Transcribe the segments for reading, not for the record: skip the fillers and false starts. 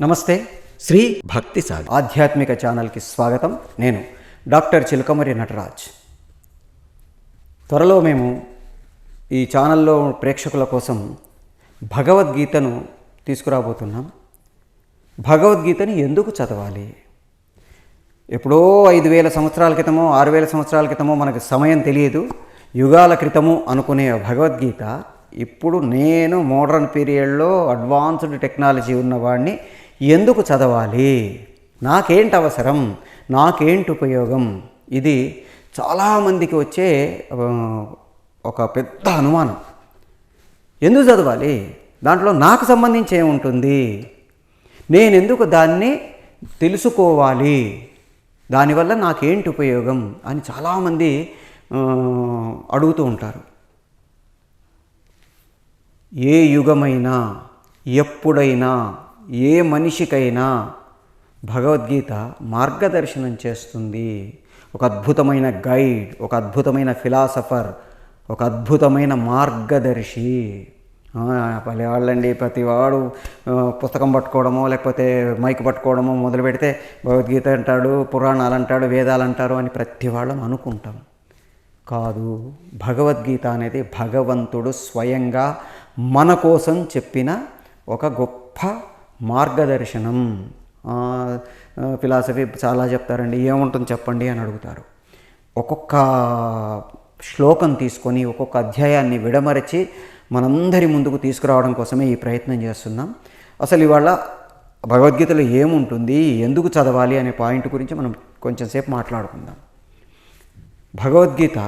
నమస్తే. శ్రీ భక్తి సాగర్ ఆధ్యాత్మిక ఛానల్కి స్వాగతం. నేను డాక్టర్ చిలకమరి నటరాజ్. త్వరలో మేము ఈ ఛానల్లో ప్రేక్షకుల కోసం భగవద్గీతను తీసుకురాబోతున్నాం. భగవద్గీతని ఎందుకు చదవాలి? ఎప్పుడో 5,000 సంవత్సరాల క్రితమో 6,000 సంవత్సరాల క్రితమో మనకు సమయం తెలియదు, యుగాల క్రితము అనుకునే భగవద్గీత ఇప్పుడు నేను మోడర్న్ పీరియడ్లో అడ్వాన్స్డ్ టెక్నాలజీ ఉన్నవాడిని ఎందుకు చదవాలి? నాకేంటి అవసరం? నాకేంటి ఉపయోగం? ఇది చాలామందికి వచ్చే ఒక పెద్ద అనుమానం. ఎందుకు చదవాలి? దాంట్లో నాకు సంబంధించి ఏముంటుంది? నేనెందుకు దాన్ని తెలుసుకోవాలి? దానివల్ల నాకేంటి ఉపయోగం అని చాలామంది అడుగుతూ ఉంటారు. ఏ యుగమైనా ఎప్పుడైనా ఏ మనిషికైనా భగవద్గీత మార్గదర్శనం చేస్తుంది. ఒక అద్భుతమైన గైడ్, ఒక అద్భుతమైన ఫిలాసఫర్, ఒక అద్భుతమైన మార్గదర్శి. వాళ్ళండి ప్రతివాడు పుస్తకం పట్టుకోవడమో లేకపోతే మైక్ పట్టుకోవడమో మొదలు పెడితే భగవద్గీత అంటాడు, పురాణాలు అంటాడు, వేదాలు అంటారు అని ప్రతి వాళ్ళం అనుకుంటాం. కాదు, భగవద్గీత అనేది భగవంతుడు స్వయంగా మన కోసం చెప్పిన ఒక గొప్ప మార్గదర్శనం. ఫిలాసఫీ చాలా చెప్తారండి, ఏముంటుంది చెప్పండి అని అడుగుతారు. ఒక్కొక్క శ్లోకం తీసుకొని ఒక్కొక్క అధ్యాయాన్ని విడమరచి మనందరి ముందుకు తీసుకురావడం కోసమే ఈ ప్రయత్నం చేస్తున్నాం. అసలు ఇవాళ భగవద్గీతలో ఏముంటుంది, ఎందుకు చదవాలి అనే పాయింట్ గురించి మనం కొంచెం సేపు మాట్లాడుకుందాం. భగవద్గీత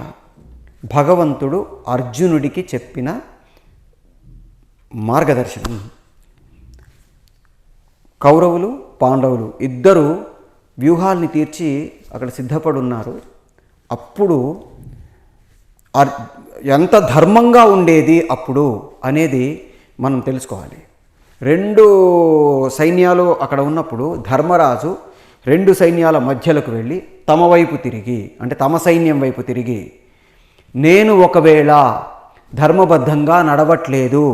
భగవంతుడు అర్జునుడికి చెప్పిన మార్గదర్శనం. కౌరవులు పాండవులు ఇద్దరు వ్యూహాల్ని తీర్చి అక్కడ సిద్ధపడున్నారు. అప్పుడు ఎంత ధర్మంగా ఉండేది అప్పుడు అనేది మనం తెలుసుకోవాలి. 2 సైన్యాలు అక్కడ ఉన్నప్పుడు ధర్మరాజు 2 సైన్యాల మధ్యలోకి వెళ్ళి తమ వైపు తిరిగి, అంటే తమ సైన్యం వైపు తిరిగి, నేను ఒకవేళ ధర్మబద్ధంగా నడవట్లేదు,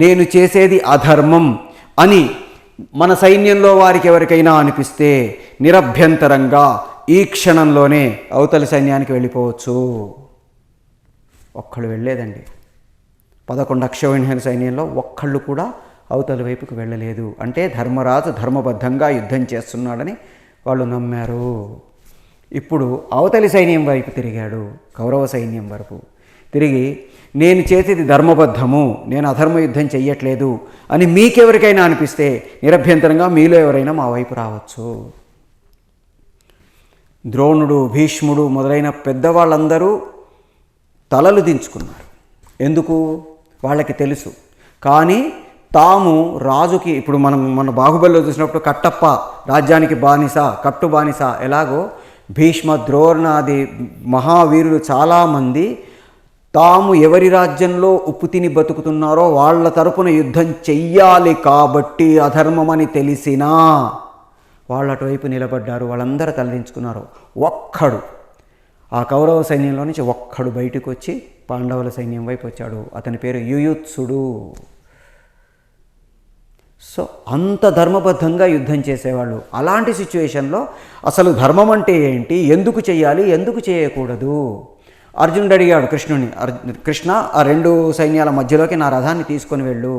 నేను చేసేది అధర్మం అని మన సైన్యంలో వారికి ఎవరికైనా అనిపిస్తే నిరభ్యంతరంగా ఈ క్షణంలోనే అవతలి సైన్యానికి వెళ్ళిపోవచ్చు. ఒక్కళ్ళు వెళ్ళలేదండి. 11 అక్షౌహిణి సైన్యంలో ఒక్కళ్ళు కూడా అవతలి వైపుకు వెళ్ళలేదు. అంటే ధర్మరాజు ధర్మబద్ధంగా యుద్ధం చేస్తున్నాడని వాళ్ళు నమ్మారు. ఇప్పుడు అవతలి సైన్యం వైపు తిరిగాడు, కౌరవ సైన్యం వరకు తిరిగి, నేను చేసేది ధర్మబద్ధము, నేను అధర్మ యుద్ధం చెయ్యట్లేదు అని మీకెవరికైనా అనిపిస్తే నిరభ్యంతరంగా మీలో ఎవరైనా మా వైపు రావచ్చు. ద్రోణుడు, భీష్ముడు మొదలైన పెద్దవాళ్ళందరూ తలలు దించుకున్నారు. ఎందుకు? వాళ్ళకి తెలుసు. కానీ తాము రాజుకి, ఇప్పుడు మన బాహుబలిలో చూసినప్పుడు కట్టప్ప రాజ్యానికి బానిస, కట్టు బానిస ఎలాగో భీష్మ, ద్రోణాది మహావీరులు చాలామంది తాము ఎవరి రాజ్యంలో ఉప్పు తిని బతుకుతున్నారో వాళ్ళ తరపున యుద్ధం చెయ్యాలి కాబట్టి అధర్మమని తెలిసినా వాళ్ళు అటువైపు నిలబడ్డారు. వాళ్ళందరూ తలదించుకున్నారు. ఒక్కడు ఆ కౌరవ సైన్యంలో నుంచి ఒక్కడు బయటకు వచ్చి పాండవుల సైన్యం వైపు వచ్చాడు. అతని పేరు యుయుత్సుడు. సో అంత ధర్మబద్ధంగా యుద్ధం చేసేవాళ్ళు. అలాంటి సిచ్యువేషన్లో అసలు ధర్మం అంటే ఏంటి, ఎందుకు చేయాలి, ఎందుకు చేయకూడదు? అర్జునుడు అడిగాడు కృష్ణుని, కృష్ణ ఆ 2 సైన్యాల మధ్యలోకి నా రథాన్ని తీసుకొని వెళ్ళు.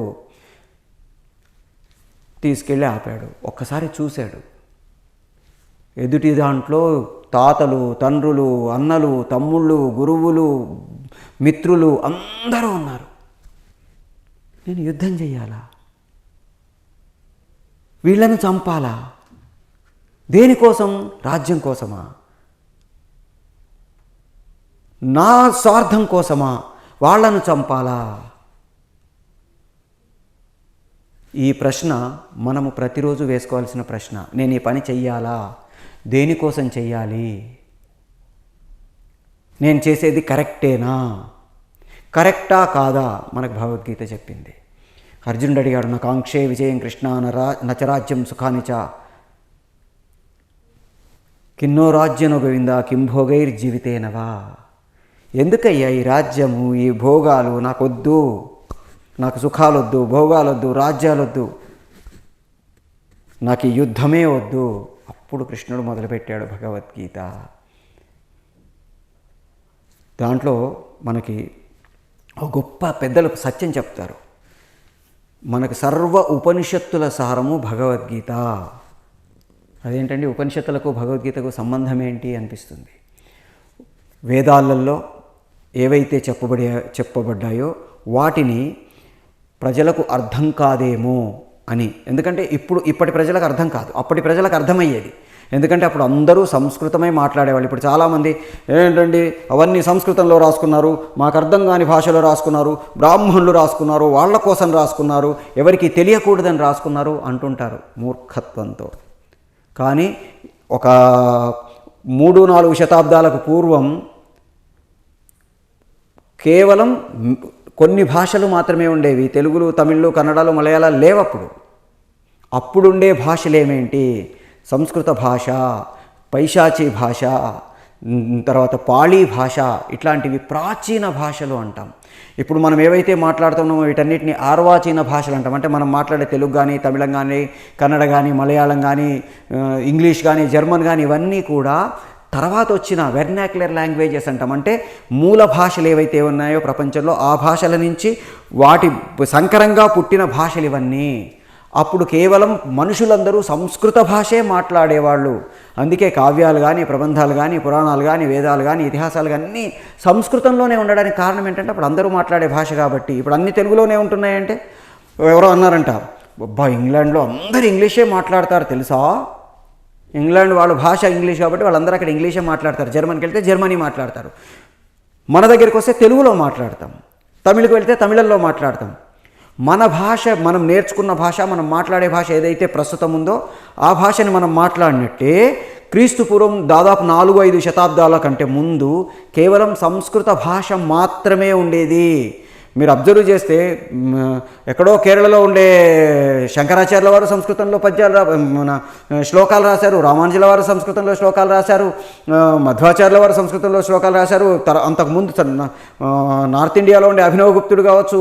తీసుకెళ్ళి ఆపాడు. ఒక్కసారి చూశాడు. ఎదుటి దాంట్లో తాతలు, తండ్రులు, అన్నలు, తమ్ముళ్ళు, గురువులు, మిత్రులు అందరూ ఉన్నారు. నేను యుద్ధం చెయ్యాలా? వీళ్ళను చంపాలా? దేనికోసం? రాజ్యం కోసమా? నా స్వార్థం కోసమా? వాళ్ళను చంపాలా? ఈ ప్రశ్న మనము ప్రతిరోజు వేసుకోవాల్సిన ప్రశ్న. నేను ఈ పని చెయ్యాలా? దేనికోసం చెయ్యాలి? నేను చేసేది కరెక్టేనా? కరెక్టా కాదా? మనకు భగవద్గీత చెప్పింది. అర్జునుడు అడిగాడు, నా కాంక్షే విజయం కృష్ణ నచరాజ్యం సుఖానిచ కిన్నో రాజ్యనో గోవింద కిం భోగైర్జీవితేనవా. ఎందుకయ్యా ఈ రాజ్యము, ఈ భోగాలు నాకొద్దు, నాకు సుఖాలొద్దు, భోగాలొద్దు, రాజ్యాలొద్దు. నాకు ఈ యుద్ధమే వద్దు. అప్పుడు కృష్ణుడు మొదలుపెట్టాడు భగవద్గీత. దాంట్లో మనకి ఒక గొప్ప పెద్దలు సత్యం చెప్తారు. మనకు సర్వ ఉపనిషత్తుల సారము భగవద్గీత. అదేంటండి ఉపనిషత్తులకు భగవద్గీతకు సంబంధం ఏంటి అనిపిస్తుంది. వేదాలలో ఏవైతే చెప్పబడ్డాయో వాటిని ప్రజలకు అర్థం కాదేమో అని. ఎందుకంటే ఇప్పటి ప్రజలకు అర్థం కాదు, అప్పటి ప్రజలకు అర్థమయ్యేది. ఎందుకంటే అప్పుడు అందరూ సంస్కృతమే మాట్లాడేవాళ్ళు. ఇప్పుడు చాలామంది ఏంటండి అవన్నీ సంస్కృతంలో రాసుకున్నారు, మాకు అర్థం కాని భాషలో రాసుకున్నారు, బ్రాహ్మణులు రాసుకున్నారు, వాళ్ళ కోసం రాసుకున్నారు, ఎవరికి తెలియకూడదని రాసుకున్నారు అంటుంటారు మూర్ఖత్వంతో. కానీ ఒక 3-4 శతాబ్దాలకు పూర్వం కేవలం కొన్ని భాషలు మాత్రమే ఉండేవి. తెలుగులు, తమిళ్లు, కన్నడలు, మలయాళాలు లేవప్పుడు. అప్పుడుండే భాషలేమేంటి? సంస్కృత భాష, పైశాచీ భాష, తర్వాత పాళీ భాష, ఇట్లాంటివి ప్రాచీన భాషలు అంటాం. ఇప్పుడు మనం ఏవైతే మాట్లాడుతున్నామో వీటన్నిటిని ఆర్వాచీన భాషలు అంటాం. అంటే మనం మాట్లాడే తెలుగు కానీ, తమిళం కానీ, కన్నడ కానీ, మలయాళం కానీ, ఇంగ్లీష్ కానీ, జర్మన్ కానీ ఇవన్నీ కూడా తర్వాత వచ్చిన వెర్నాక్యులర్ లాంగ్వేజెస్ అంటాం. అంటే మూల భాషలు ఏవైతే ఉన్నాయో ప్రపంచంలో ఆ భాషల నుంచి వాటి సంకరంగా పుట్టిన భాషలు ఇవన్నీ. అప్పుడు కేవలం మనుషులందరూ సంస్కృత భాషే మాట్లాడేవాళ్ళు. అందుకే కావ్యాలు కానీ, ప్రబంధాలు కానీ, పురాణాలు కానీ, వేదాలు కానీ, ఇతిహాసాలు కానీ అన్నీ సంస్కృతంలోనే ఉండడానికి కారణం ఏంటంటే అప్పుడు అందరూ మాట్లాడే భాష కాబట్టి. ఇప్పుడు అన్ని తెలుగులోనే ఉంటున్నాయంటే ఎవరో అన్నారంట, అబ్బా ఇంగ్లాండ్లో అందరూ ఇంగ్లీషే మాట్లాడతారు తెలుసా. ఇంగ్లాండ్ వాళ్ళ భాష ఇంగ్లీష్ కాబట్టి వాళ్ళందరూ అక్కడ ఇంగ్లీషే మాట్లాడతారు. జర్మన్కి వెళ్తే జర్మనీ మాట్లాడతారు. మన దగ్గరికి వస్తే తెలుగులో మాట్లాడతాం, తమిళకు వెళ్తే తమిళంలో మాట్లాడతాం. మన భాష, మనం నేర్చుకున్న భాష, మనం మాట్లాడే భాష ఏదైతే ప్రస్తుతం ఉందో ఆ భాషని మనం మాట్లాడినట్టే క్రీస్తు పూర్వం దాదాపు 4-5 శతాబ్దాల కంటే ముందు కేవలం సంస్కృత భాష మాత్రమే ఉండేది. మీరు అబ్జర్వ్ చేస్తే ఎక్కడో కేరళలో ఉండే శంకరాచార్యుల వారు సంస్కృతంలో శ్లోకాలు రాశారు, రామానుజుల వారు సంస్కృతంలో శ్లోకాలు రాశారు, మధ్వాచార్యుల వారు సంస్కృతంలో శ్లోకాలు రాశారు. అంతకుముందు నార్త్ ఇండియాలో ఉండే అభినవగుప్తుడు కావచ్చు,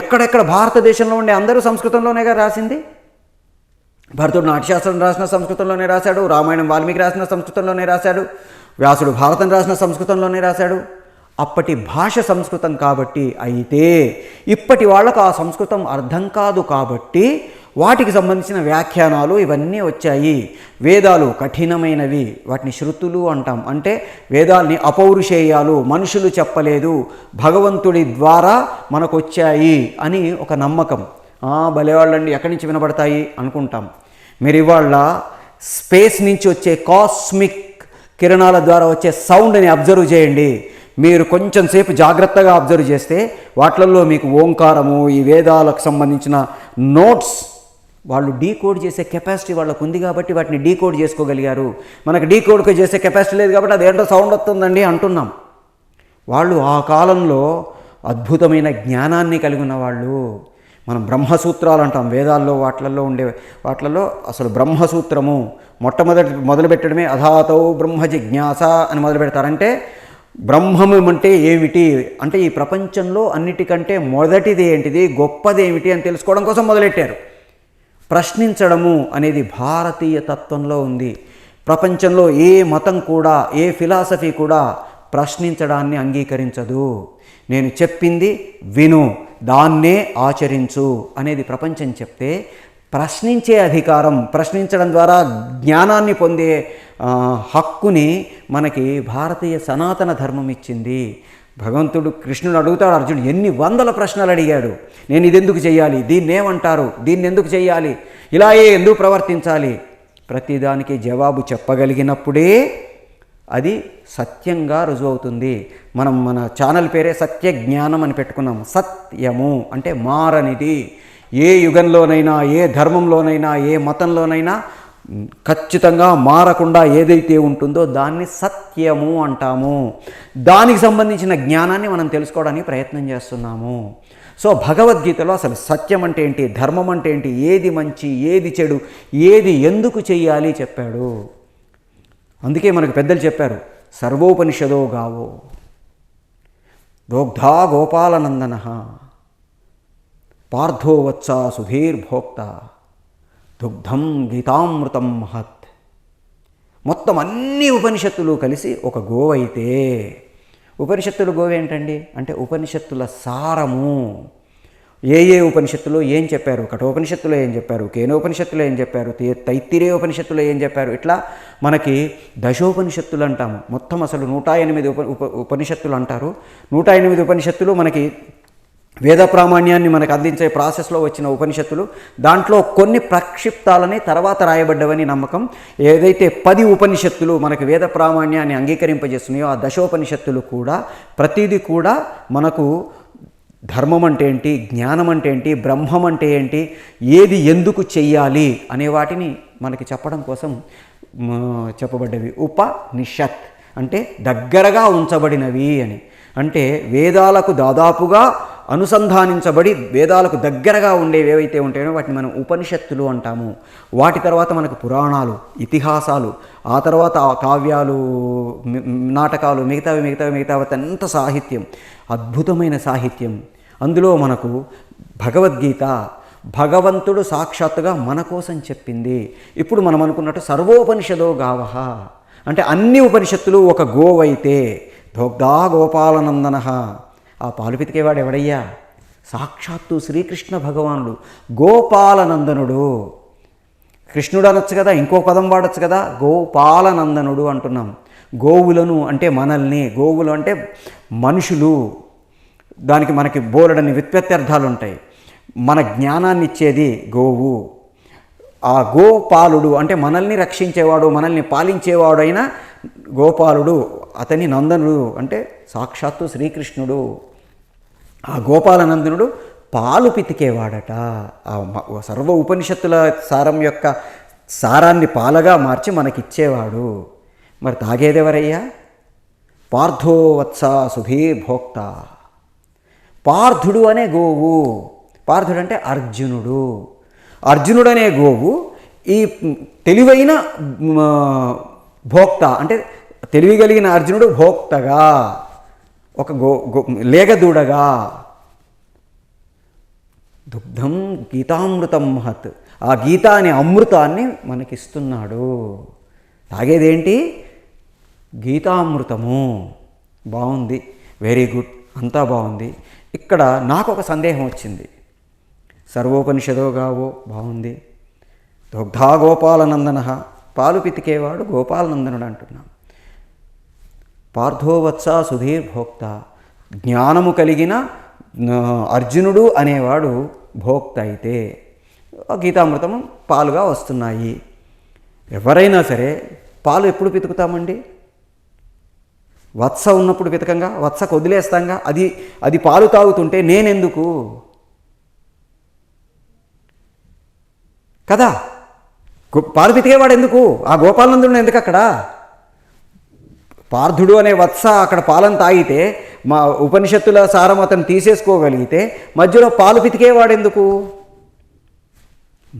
ఎక్కడెక్కడ భారతదేశంలో ఉండే అందరూ సంస్కృతంలోనేగా రాసింది. భరతుడు నాట్యశాస్త్రం రాసిన సంస్కృతంలోనే రాశాడు, రామాయణం వాల్మీకి రాసిన సంస్కృతంలోనే రాశాడు, వ్యాసుడు భారతం రాసిన సంస్కృతంలోనే రాశాడు. అప్పటి భాష సంస్కృతం కాబట్టి. అయితే ఇప్పటి వాళ్ళకు ఆ సంస్కృతం అర్థం కాదు కాబట్టి వాటికి సంబంధించిన వ్యాఖ్యానాలు ఇవన్నీ వచ్చాయి. వేదాలు కఠినమైనవి, వాటిని శృతులు అంటాం. అంటే వేదాల్ని అపౌరుషేయాలు, మనుషులు చెప్పలేదు, భగవంతుడి ద్వారా మనకు వచ్చాయి అని ఒక నమ్మకం. భలేవాళ్ళండి ఎక్కడి నుంచి వినబడతాయి అనుకుంటాం. మీరు ఇవాళ స్పేస్ నుంచి వచ్చే కాస్మిక్ కిరణాల ద్వారా వచ్చే సౌండ్ని అబ్జర్వ్ చేయండి. మీరు కొంచెం సేపు జాగ్రత్తగా అబ్జర్వ్ చేస్తే వాటిల్లో మీకు ఓంకారము, ఈ వేదాలకు సంబంధించిన నోట్స్ వాళ్ళు డీకోడ్ చేసే కెపాసిటీ వాళ్ళకు ఉంది కాబట్టి వాటిని డీకోడ్ చేసుకోగలిగారు. మనకు డీకోడ్ చేసే కెపాసిటీ లేదు కాబట్టి అదేంటో సౌండ్ వస్తుందండి అంటున్నాం. వాళ్ళు ఆ కాలంలో అద్భుతమైన జ్ఞానాన్ని కలిగి ఉన్న వాళ్ళు. మనం బ్రహ్మసూత్రాలు అంటాం వేదాల్లో, వాటిల్లో అసలు బ్రహ్మసూత్రము మొదలు పెట్టడమే అథాతో బ్రహ్మ జిజ్ఞాస అని మొదలు పెడతారంటే బ్రహ్మము అంటే ఏమిటి అంటే ఈ ప్రపంచంలో అన్నిటికంటే మొదటిది ఏంటిది, గొప్పది ఏమిటి అని తెలుసుకోవడం కోసం మొదలెట్టారు. ప్రశ్నించడము అనేది భారతీయ తత్వంలో ఉంది. ప్రపంచంలో ఏ మతం కూడా, ఏ ఫిలాసఫీ కూడా ప్రశ్నించడాన్ని అంగీకరించదు. నేను చెప్పింది విను, దాన్నే ఆచరించు అనేది ప్రపంచం చెప్తే, ప్రశ్నించే అధికారం, ప్రశ్నించడం ద్వారా జ్ఞానాన్ని పొందే హక్కుని మనకి భారతీయ సనాతన ధర్మం ఇచ్చింది. భగవంతుడు కృష్ణుడు అడుగుతాడు, అర్జునుడు ఎన్ని వందల ప్రశ్నలు అడిగాడు. నేను ఇది ఎందుకు చేయాలి, దీన్ని ఏమంటారు, దీన్ని ఎందుకు చేయాలి, ఇలాగే ఎందుకు ప్రవర్తించాలి, ప్రతిదానికి జవాబు చెప్పగలిగినప్పుడే అది సత్యంగా రుజువవుతుంది. మనం మన ఛానల్ పేరే సత్య జ్ఞానం అని పెట్టుకున్నాం. సత్యము అంటే మారనిది. ఏ యుగంలోనైనా, ఏ ధర్మంలోనైనా, ఏ మతంలోనైనా ఖచ్చితంగా మారకుండా ఏదైతే ఉంటుందో దాన్ని సత్యము అంటాము. దానికి సంబంధించిన జ్ఞానాన్ని మనం తెలుసుకోవడానికి ప్రయత్నం చేస్తున్నాము. సో భగవద్గీతలో అసలు సత్యం అంటే ఏంటి, ధర్మం అంటే ఏంటి, ఏది మంచి, ఏది చెడు, ఏది ఎందుకు చెయ్యాలి చెప్పాడు. అందుకే మనకు పెద్దలు చెప్పారు, సర్వోపనిషదో గావో దోగ్ధా గోపాలనందన పార్థో వత్స సుధీర్భోక్త దుగ్ధం గీతామృతం మహత్. మొత్తం అన్ని ఉపనిషత్తులు కలిసి ఒక గోవైతే, ఉపనిషత్తుల గోవేంటండి అంటే ఉపనిషత్తుల సారము. ఏ ఉపనిషత్తులో ఏం చెప్పారు, కఠోపనిషత్తులో ఏం చెప్పారు, కేనోపనిషత్తులో ఏం చెప్పారు, తైత్తిరేయ ఉపనిషత్తులో ఏం చెప్పారు, ఇట్లా మనకి దశోపనిషత్తులు అంటాము. మొత్తం అసలు 108 ఉపనిషత్తులు అంటారు. 108 ఉపనిషత్తులు మనకి వేద ప్రామాణ్యాన్ని మనకు అందించే ప్రాసెస్లో వచ్చిన ఉపనిషత్తులు. దాంట్లో కొన్ని ప్రక్షిప్తాలని తర్వాత రాయబడ్డవని నమ్మకం. ఏదైతే 10 ఉపనిషత్తులు మనకు వేద ప్రామాణ్యాన్ని అంగీకరింపజేస్తున్నాయో ఆ దశోపనిషత్తులు కూడా ప్రతిదీ కూడా మనకు ధర్మం అంటే ఏంటి, జ్ఞానం అంటే ఏంటి, బ్రహ్మం అంటే ఏంటి, ఏది ఎందుకు చెయ్యాలి అనే వాటిని మనకి చెప్పడం కోసం చెప్పబడ్డవి. ఉపనిషత్ అంటే దగ్గరగా ఉంచబడినవి అని. అంటే వేదాలకు దాదాపుగా అనుసంధానించబడి వేదాలకు దగ్గరగా ఉండేవి ఏవైతే ఉంటాయో వాటిని మనం ఉపనిషత్తులు అంటాము. వాటి తర్వాత మనకు పురాణాలు, ఇతిహాసాలు, ఆ తర్వాత కావ్యాలు, నాటకాలు, మిగతావి అంత సాహిత్యం, అద్భుతమైన సాహిత్యం. అందులో మనకు భగవద్గీత భగవంతుడు సాక్షాత్తుగా మన కోసం చెప్పింది. ఇప్పుడు మనం అనుకున్నట్టు సర్వోపనిషదో గావః అంటే అన్ని ఉపనిషత్తులు ఒక గోవైతే దోగ్ధా గోపాలనందన. ఆ పాలు పితికేవాడు ఎవడయ్యా? సాక్షాత్తు శ్రీకృష్ణ భగవానుడు, గోపాలనందనుడు. కృష్ణుడు అనొచ్చు కదా, ఇంకో పదం వాడచ్చు కదా, గోపాలనందనుడు అంటున్నాం. గోవులను అంటే మనల్ని, గోవులు అంటే మనుషులు. దానికి మనకి బోలెడని వ్యుత్పత్త్యర్థాలు ఉంటాయి. మన జ్ఞానాన్ని ఇచ్చేది గోవు. ఆ గోపాలుడు అంటే మనల్ని రక్షించేవాడు, మనల్ని పాలించేవాడు అయిన గోపాలుడు, అతని నందనుడు అంటే సాక్షాత్తు శ్రీకృష్ణుడు. ఆ గోపాలనందనుడు పాలు పితికేవాడట. ఆ సర్వ ఉపనిషత్తుల సారం యొక్క సారాన్ని పాలగా మార్చి మనకిచ్చేవాడు. మరి తాగేదెవరయ్యా? పార్థోవత్స సుధీర్భోక్త. పార్థుడు అనే గోవు. పార్థుడు అంటే అర్జునుడు. అర్జునుడు అనే గోవు ఈ తెలివైన భోక్త అంటే తెలివి కలిగిన అర్జునుడు భోక్తగా, ఒక లేగదూడగా. దుగ్ధం గీతామృతం మహత్. ఆ గీత అనే అమృతాన్ని మనకిస్తున్నాడు. తాగేదేంటి? గీతామృతము. బాగుంది, వెరీ గుడ్, అంతా బాగుంది. ఇక్కడ నాకు ఒక సందేహం వచ్చింది. సర్వోపనిషదో గావో బాగుంది, దుగ్ధా గోపాలనందన, పాలు పితికేవాడు గోపాలనందనుడు అంటున్నాం. పార్థోవత్స సుధీర్భోక్త, జ్ఞానము కలిగిన అర్జునుడు అనేవాడు భోక్త అయితే గీతామృతము పాలుగా వస్తున్నాయి. ఎవరైనా సరే పాలు ఎప్పుడు పితుకుతామండి? వత్స ఉన్నప్పుడు పితకంగా, వత్సకు వదిలేస్తాంగా. అది పాలు తాగుతుంటే నేనెందుకు కదా? పాలు పితికేవాడు ఎందుకు? ఆ గోపాలనందుడు ఎందుకు అక్కడ? పార్థుడు అనే వత్స అక్కడ పాలను తాగితే మా ఉపనిషత్తుల సారం అతను తీసేసుకోగలిగితే మధ్యలో పాలు పితికేవాడు ఎందుకు?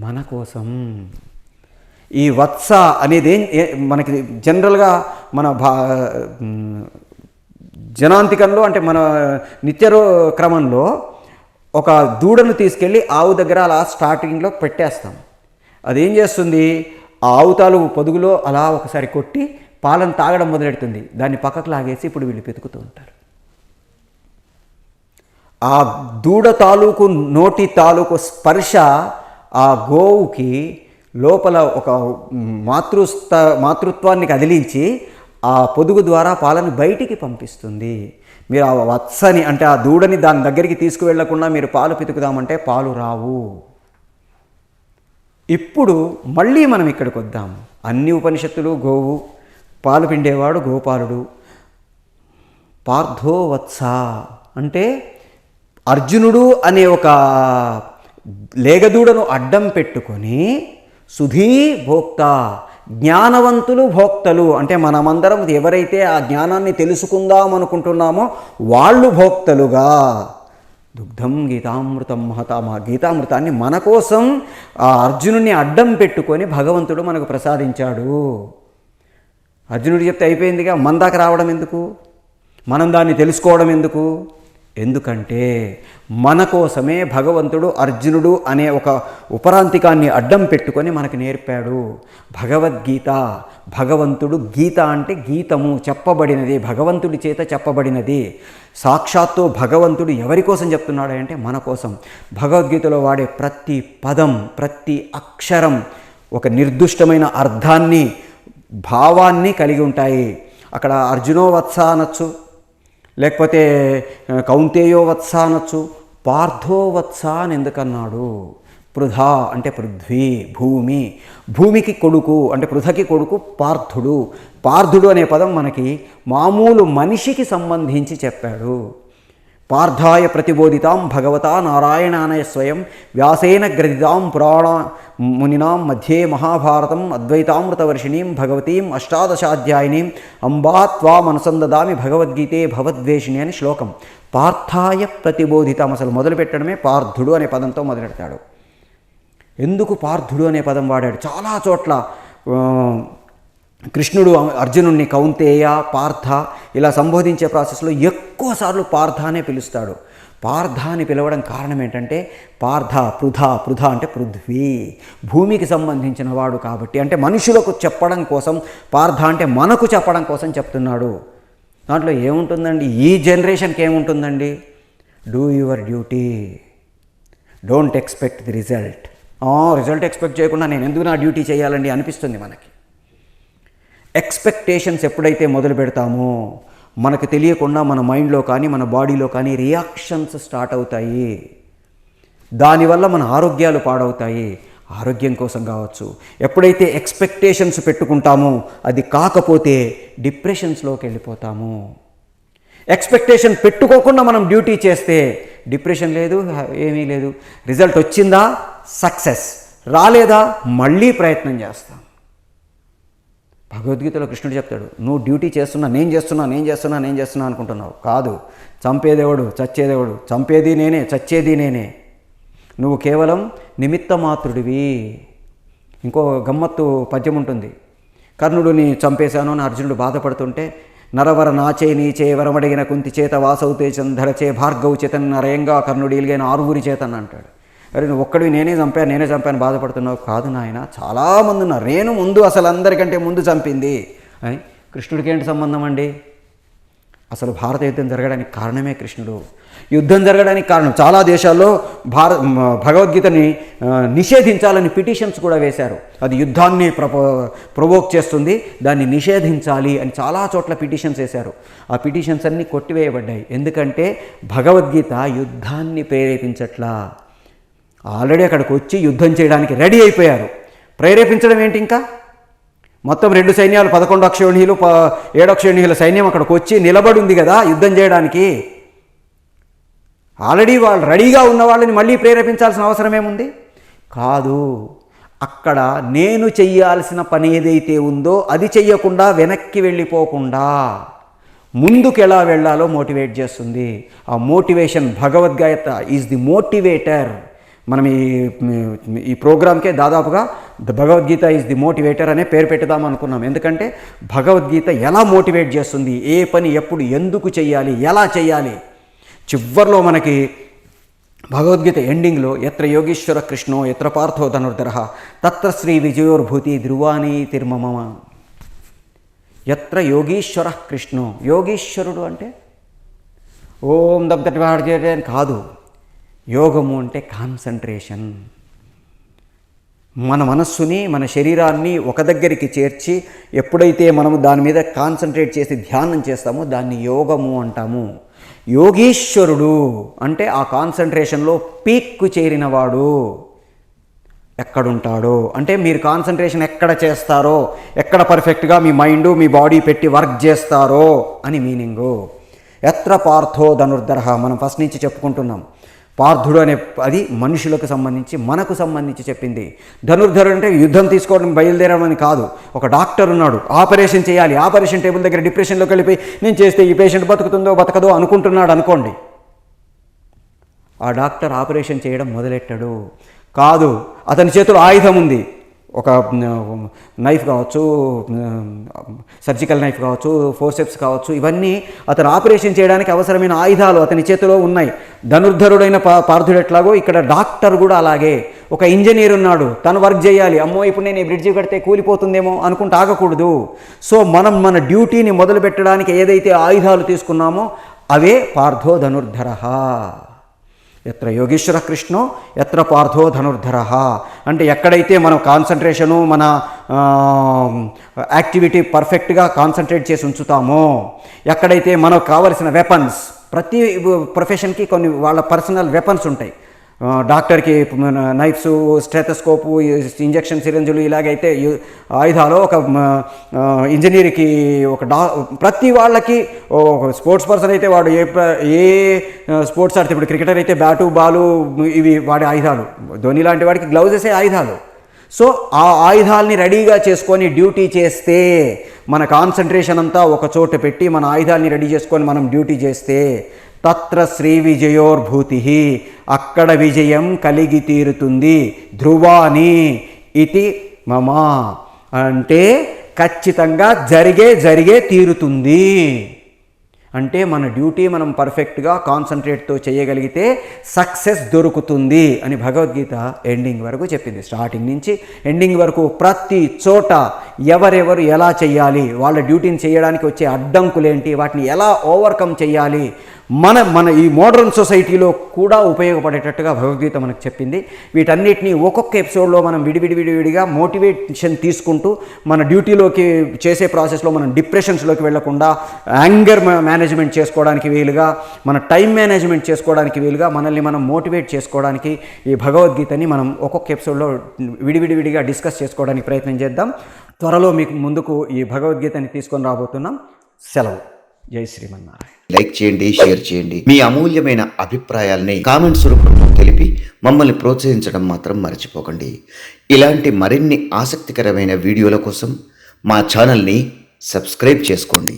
మన కోసం. ఈ వత్స అనేది మనకి జనరల్గా మన జనాంతికంలో అంటే మన నిత్య క్రమంలో ఒక దూడను తీసుకెళ్ళి ఆవు దగ్గర అలా స్టార్టింగ్లో పెట్టేస్తాం. అదేం చేస్తుంది? ఆ ఆవు తాలూకు పొదుగులో అలా ఒకసారి కొట్టి పాలను తాగడం మొదలెడుతుంది. దాన్ని పక్కకు లాగేసి ఇప్పుడు వీళ్ళు పెతుకుతూ ఉంటారు. ఆ దూడ తాలూకు నోటి తాలూకు స్పర్శ ఆ గోవుకి లోపల ఒక మాతృత్వాన్ని కదిలించి ఆ పొదుగు ద్వారా పాలను బయటికి పంపిస్తుంది. మీరు ఆ వత్సని అంటే ఆ దూడని దాని దగ్గరికి తీసుకువెళ్లకుండా మీరు పాలు పితుకుదామంటే పాలు రావు. ఇప్పుడు మళ్ళీ మనం ఇక్కడికి వద్దాం. అన్ని ఉపనిషత్తులు గోవు, పాలు పిండేవాడు గోపాలుడు. పార్థోవత్స అంటే అర్జునుడు అనే ఒక లేగదూడను అడ్డం పెట్టుకొని సుధీ భోక్త, జ్ఞానవంతులు భోక్తలు అంటే మనమందరం ఎవరైతే ఆ జ్ఞానాన్ని తెలుసుకుందాం అనుకుంటున్నామో వాళ్ళు భోక్తలుగా. దుగ్ధం గీతామృతం మహత, మా గీతామృతాన్ని మన కోసం ఆ అర్జునుడిని అడ్డం పెట్టుకొని భగవంతుడు మనకు ప్రసాదించాడు. అర్జునుడు చెప్తే అయిపోయిందిగా, మన దాకా రావడం ఎందుకు? మనం దాన్ని తెలుసుకోవడం ఎందుకు? ఎందుకంటే మన కోసమే భగవంతుడు అర్జునుడు అనే ఒక ఉపరాంతికాన్ని అడ్డం పెట్టుకొని మనకు నేర్పాడు. భగవద్గీత, భగవంతుడు, గీత అంటే గీతము, చెప్పబడినది, భగవంతుడి చేత చెప్పబడినది. సాక్షాత్తు భగవంతుడు ఎవరి కోసం చెప్తున్నాడు అంటే మన కోసం. భగవద్గీతలో వాడే ప్రతి పదం, ప్రతి అక్షరం ఒక నిర్దిష్టమైన అర్థాన్ని, భావాన్ని కలిగి ఉంటాయి. అక్కడ అర్జునో వత్స అనొచ్చు, లేకపోతే కౌంతేయో వత్స అనొచ్చు, పార్థో వత్స అని ఎందుకన్నాడు? పృథా అంటే పృథ్వీ, భూమి, భూమికి కొడుకు అంటే పృథకి కొడుకు పార్థుడు. పార్థుడు అనే పదం మనకి మామూలు మనిషికి సంబంధించి చెప్పాడు. పార్థాయ ప్రతిబోధితాం భగవతా నారాయణానయ స్వయం వ్యాసేన గ్రథితాం పురాణ మునినాం మధ్యే మహాభారతం అద్వైతామృతవర్షిణీం భగవతీం అష్టాదశాధ్యాయినీం అంబా త్వామనుసందదామి భగవద్గీతే భవద్వేషిణి అని శ్లోకం. పార్థాయ ప్రతిబోధితాం అసలు మొదలుపెట్టడమే పార్థుడు అనే పదంతో మొదలెడతాడు. ఎందుకు పార్థుడు అనే పదం వాడాడు? చాలా చోట్ల కృష్ణుడు అర్జునుడిని కౌంతేయ, పార్థ ఇలా సంబోధించే ప్రాసెస్లో ఎక్కువసార్లు పార్థ అనే పిలుస్తాడు. పార్థ అని పిలవడం కారణం ఏంటంటే పార్థ పృథ అంటే పృథ్వీ, భూమికి సంబంధించిన వాడు కాబట్టి, అంటే మనుషులకు చెప్పడం కోసం, పార్థ అంటే మనకు చెప్పడం కోసం చెప్తున్నాడు. దాంట్లో ఏముంటుందండి? ఈ జనరేషన్కి ఏముంటుందండి? Do your duty, don't expect the result. Result expect చేయకుండా నేను ఎందుకు నా డ్యూటీ చేయాలండి అనిపిస్తుంది మనకి. ఎక్స్పెక్టేషన్స్ ఎప్పుడైతే మొదలు పెడతామో మనకు తెలియకుండా మన మైండ్లో కానీ మన బాడీలో కానీ రియాక్షన్స్ స్టార్ట్ అవుతాయి. దానివల్ల మన ఆరోగ్యాలు పాడవుతాయి. ఆరోగ్యం కోసం కావచ్చు. ఎప్పుడైతే ఎక్స్పెక్టేషన్స్ పెట్టుకుంటామో అది కాకపోతే డిప్రెషన్స్లోకి వెళ్ళిపోతాము. ఎక్స్పెక్టేషన్ పెట్టుకోకుండా మనం డ్యూటీ చేస్తే డిప్రెషన్ లేదు, ఏమీ లేదు. రిజల్ట్ వచ్చిందా సక్సెస్, రాలేదా మళ్ళీ ప్రయత్నం చేస్తాం. భగవద్గీతలో కృష్ణుడు చెప్తాడు, నువ్వు డ్యూటీ చేస్తున్నా, నేను చేస్తున్నా అనుకుంటున్నావు. కాదు, చంపేదేవుడు, చచ్చేదేవుడు. చంపేది నేనే, చచ్చేది నేనే. నువ్వు కేవలం నిమిత్త మాత్రుడివి. ఇంకో గమ్మత్తు పద్యం ఉంటుంది. కర్ణుడిని చంపేశాను అని అర్జునుడు బాధపడుతుంటే, నరవర నాచే నీచే వరమడిగిన కుంతి చేత వాసవుతే చంధరచే భార్గవు చేతన్ నరయంగా కర్ణుడు ఇలిగైన ఆరుగురి చేతన్ అంటాడు. అరే నువ్వు ఒక్కడివి నేనే చంపాను బాధపడుతున్నావు. కాదు నాయన, చాలామంది ఉన్నారు, నేను ముందు అసలు అందరికంటే ముందు చంపింది అని. కృష్ణుడికి ఏంటి సంబంధం అండి? అసలు భారత యుద్ధం జరగడానికి కారణమే కృష్ణుడు. యుద్ధం జరగడానికి కారణం చాలా దేశాల్లో భగవద్గీతని నిషేధించాలని పిటిషన్స్ కూడా వేశారు. అది యుద్ధాన్ని ప్రొవోక్ చేస్తుంది, దాన్ని నిషేధించాలి అని చాలా చోట్ల పిటిషన్స్ వేశారు. ఆ పిటిషన్స్ అన్నీ కొట్టివేయబడ్డాయి. ఎందుకంటే భగవద్గీత యుద్ధాన్ని ప్రేరేపించట్లా. ఆల్రెడీ అక్కడికి వచ్చి యుద్ధం చేయడానికి రెడీ అయిపోయారు. ప్రేరేపించడం ఏంటి? ఇంకా మొత్తం 2 సైన్యాలు 11 అక్షోహిణీలు 7 అక్షోహిణీల సైన్యం అక్కడికి వచ్చి నిలబడి ఉంది కదా యుద్ధం చేయడానికి. ఆల్రెడీ వాళ్ళు రెడీగా ఉన్న వాళ్ళని మళ్ళీ ప్రేరేపించాల్సిన అవసరం ఏముంది? కాదు. అక్కడ నేను చెయ్యాల్సిన పని ఏదైతే ఉందో అది చెయ్యకుండా వెనక్కి వెళ్ళిపోకుండా ముందుకు ఎలా వెళ్ళాలో మోటివేట్ చేస్తుంది. ఆ motivation, Bhagavad Gita is the motivator. మనం ఈ ప్రోగ్రామ్కే దాదాపుగా భగవద్గీత ఈజ్ ది మోటివేటర్ అనే పేరు పెట్టుదాం అనుకున్నాం. ఎందుకంటే భగవద్గీత ఎలా మోటివేట్ చేస్తుంది, ఏ పని ఎప్పుడు ఎందుకు చెయ్యాలి, ఎలా చెయ్యాలి. చివర్లో మనకి భగవద్గీత ఎండింగ్లో ఎత్ర యోగీశ్వర కృష్ణో ఎత్ర పార్థో ధనుర్ధరః తత్ర శ్రీ విజయోర్భూతి ధ్రువాణి తిర్మమ. ఎత్ర యోగీశ్వర కృష్ణో, యోగీశ్వరుడు అంటే ఓం దబ్దటి అని కాదు. యోగము అంటే కాన్సంట్రేషన్. మన మనస్సుని, మన శరీరాన్ని ఒక దగ్గరికి చేర్చి ఎప్పుడైతే మనము దాని మీద కాన్సంట్రేట్ చేసి ధ్యానం చేస్తామో దాన్ని యోగము అంటాము. యోగీశ్వరుడు అంటే ఆ కాన్సంట్రేషన్లో పీక్కు చేరినవాడు. ఎక్కడుంటాడో అంటే మీరు కాన్సంట్రేషన్ ఎక్కడ చేస్తారో, ఎక్కడ పర్ఫెక్ట్గా మీ మైండ్ మీ బాడీ పెట్టి వర్క్ చేస్తారో అని మీనింగు. ఎత్ర పార్థో ధనుర్ధరః మనం ఫస్ట్ నుంచి చెప్పుకుంటున్నాం. పార్థుడు అనే అది మనుషులకు సంబంధించి, మనకు సంబంధించి చెప్పింది. ధనుర్ధరుడు అంటే యుద్ధం తీసుకోవడం బయలుదేరడం అని కాదు. ఒక డాక్టర్ ఉన్నాడు, ఆపరేషన్ చేయాలి, ఆపరేషన్ టేబుల్ దగ్గర డిప్రెషన్లోకి వెళ్ళిపోయి నేను చేస్తే ఈ పేషెంట్ బతుకుతుందో బతకదో అనుకుంటున్నాడు అనుకోండి. ఆ డాక్టర్ ఆపరేషన్ చేయడం మొదలెట్టాడు. కాదు, అతని చేతిలో ఆయుధం ఉంది, ఒక నైఫ్ కావచ్చు, సర్జికల్ నైఫ్ కావచ్చు, ఫోర్సెప్స్ కావచ్చు, ఇవన్నీ అతను ఆపరేషన్ చేయడానికి అవసరమైన ఆయుధాలు అతని చేతిలో ఉన్నాయి. ధనుర్ధరుడైన పార్థుడు ఎట్లాగో ఇక్కడ డాక్టర్ కూడా అలాగే. ఒక ఇంజనీర్ ఉన్నాడు, తను వర్క్ చేయాలి. అమ్మో ఇప్పుడు నేను ఈ బ్రిడ్జి కడితే కూలిపోతుందేమో అనుకుంటూ ఆగకూడదు. సో మనం మన డ్యూటీని మొదలు పెట్టడానికి ఏదైతే ఆయుధాలు తీసుకున్నామో అవే పార్థో ధనుర్ధర. ఎత్ర యోగీశ్వర కృష్ణో ఎత్ర పార్థో ధనుర్ధర. అంటే ఎక్కడైతే మనం కాన్సన్ట్రేషను, మన యాక్టివిటీ పర్ఫెక్ట్గా కాన్సన్ట్రేట్ చేసి ఉంచుతామో, ఎక్కడైతే మనకు కావలసిన వెపన్స్, ప్రతి ప్రొఫెషన్కి కొన్ని వాళ్ళ పర్సనల్ వెపన్స్ ఉంటాయి. డాక్టర్కి నైఫ్స్, స్టెథోస్కోపు, ఇంజెక్షన్ సిరంజులు, ఇలాగైతే ఆయుధాలు. ఒక ఇంజనీర్కి ప్రతి వాళ్ళకి, ఒక స్పోర్ట్స్ పర్సన్ అయితే వాడు ఏ స్పోర్ట్స్ ఆడితే, ఇప్పుడు క్రికెటర్ అయితే బ్యాటు, బాలు, ఇవి వాడి ఆయుధాలు. ధోని లాంటి వాడికి గ్లౌజెసే ఆయుధాలు. సో ఆ ఆయుధాలని రెడీగా చేసుకొని డ్యూటీ చేస్తే, మన కాన్సన్ట్రేషన్ అంతా ఒక చోట పెట్టి మన ఆయుధాలని రెడీ చేసుకొని మనం డ్యూటీ చేస్తే, తత్ర శ్రీ విజయోర్భూతి, అక్కడ విజయం కలిగి తీరుతుంది. ధ్రువాని ఇది మమ, అంటే ఖచ్చితంగా జరిగే తీరుతుంది. అంటే మన డ్యూటీ మనం పర్ఫెక్ట్గా కాన్సన్ట్రేట్తో చేయగలిగితే సక్సెస్ దొరుకుతుంది అని భగవద్గీత ఎండింగ్ వరకు చెప్పింది. స్టార్టింగ్ నుంచి ఎండింగ్ వరకు ప్రతి చోట ఎవరెవరు ఎలా చేయాలి, వాళ్ళ డ్యూటీని చేయడానికి వచ్చే అడ్డంకులేంటి, వాటిని ఎలా ఓవర్కమ్ చేయాలి, మన ఈ మోడర్న్ సొసైటీలో కూడా ఉపయోగపడేటట్టుగా భగవద్గీత మనకు చెప్పింది. వీటన్నిటిని ఒక్కొక్క ఎపిసోడ్లో మనం విడివిడిగా మోటివేషన్ తీసుకుంటూ మన డ్యూటీలోకి చేసే ప్రాసెస్లో మనం డిప్రెషన్స్లోకి వెళ్లకుండా, యాంగర్ మేనేజ్మెంట్ చేసుకోవడానికి వీలుగా, మన టైం మేనేజ్మెంట్ చేసుకోవడానికి వీలుగా, మనల్ని మనం మోటివేట్ చేసుకోవడానికి ఈ భగవద్గీతని మనం ఒక్కొక్క ఎపిసోడ్లో విడివిడిగా డిస్కస్ చేసుకోవడానికి ప్రయత్నం చేద్దాం. త్వరలో మీకు ముందుకు ఈ భగవద్గీతని తీసుకొని రాబోతున్నాం. సెలవు. జై శ్రీమన్నారాయణ. లైక్ చేయండి, షేర్ చేయండి. మీ అమూల్యమైన అభిప్రాయాల్ని కామెంట్స్ రూపంలో తెలిపి మమ్మల్ని ప్రోత్సహించడం మాత్రం మర్చిపోకండి. ఇలాంటి మరిన్ని ఆసక్తికరమైన వీడియోల కోసం మా ఛానల్ని సబ్స్క్రైబ్ చేసుకోండి.